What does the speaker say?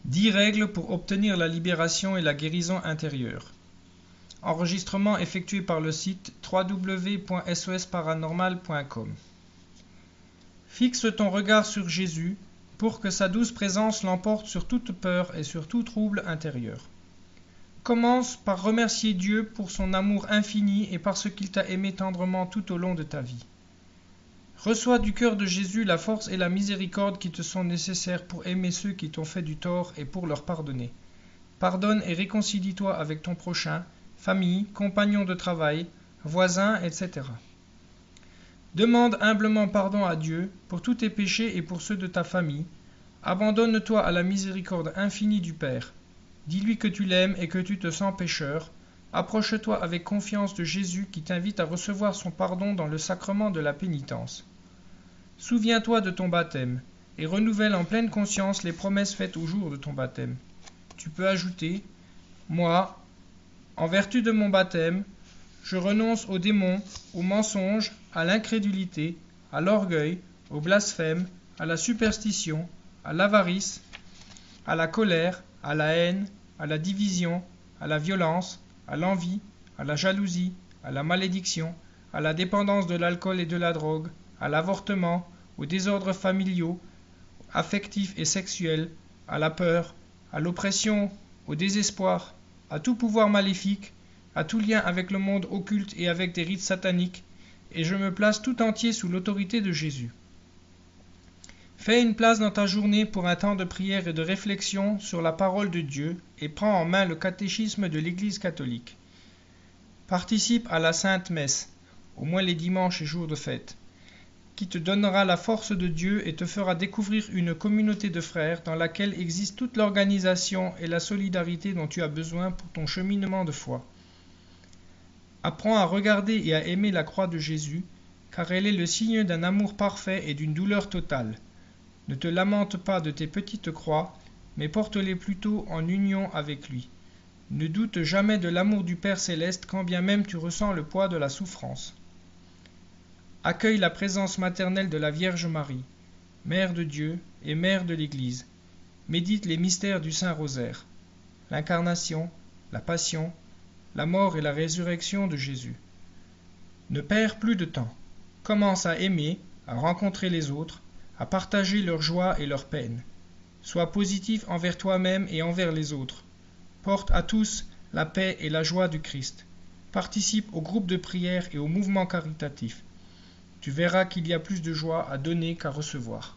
10 règles pour obtenir la libération et la guérison intérieure. Enregistrement effectué par le site www.sosparanormal.com. Fixe ton regard sur Jésus pour que sa douce présence l'emporte sur toute peur et sur tout trouble intérieur. Commence par remercier Dieu pour son amour infini et parce qu'il t'a aimé tendrement tout au long de ta vie. Reçois du cœur de Jésus la force et la miséricorde qui te sont nécessaires pour aimer ceux qui t'ont fait du tort et pour leur pardonner. Pardonne et réconcilie-toi avec ton prochain, famille, compagnon de travail, voisins, etc. Demande humblement pardon à Dieu pour tous tes péchés et pour ceux de ta famille. Abandonne-toi à la miséricorde infinie du Père. Dis-lui que tu l'aimes et que tu te sens pécheur. Approche-toi avec confiance de Jésus qui t'invite à recevoir son pardon dans le sacrement de la pénitence. Souviens-toi de ton baptême et renouvelle en pleine conscience les promesses faites au jour de ton baptême. Tu peux ajouter « Moi, en vertu de mon baptême, je renonce aux démons, aux mensonges, à l'incrédulité, à l'orgueil, au blasphème, à la superstition, à l'avarice, à la colère, à la haine, à la division, à la violence, à l'envie, à la jalousie, à la malédiction, à la dépendance de l'alcool et de la drogue, à l'avortement, aux désordres familiaux, affectifs et sexuels, à la peur, à l'oppression, au désespoir, à tout pouvoir maléfique, à tout lien avec le monde occulte et avec des rites sataniques, et je me place tout entier sous l'autorité de Jésus. Fais une place dans ta journée pour un temps de prière et de réflexion sur la parole de Dieu et prends en main le catéchisme de l'Église catholique. Participe à la Sainte Messe, au moins les dimanches et jours de fête, qui te donnera la force de Dieu et te fera découvrir une communauté de frères dans laquelle existe toute l'organisation et la solidarité dont tu as besoin pour ton cheminement de foi. Apprends à regarder et à aimer la croix de Jésus, car elle est le signe d'un amour parfait et d'une douleur totale. Ne te lamente pas de tes petites croix, mais porte-les plutôt en union avec lui. Ne doute jamais de l'amour du Père céleste quand bien même tu ressens le poids de la souffrance. Accueille la présence maternelle de la Vierge Marie, Mère de Dieu et Mère de l'Église. Médite les mystères du Saint-Rosaire, l'incarnation, la passion, la mort et la résurrection de Jésus. Ne perds plus de temps. Commence à aimer, à rencontrer les autres, à partager leur joie et leur peine. Sois positif envers toi-même et envers les autres. Porte à tous la paix et la joie du Christ. Participe au groupe de prière et au mouvement caritatif. Tu verras qu'il y a plus de joie à donner qu'à recevoir.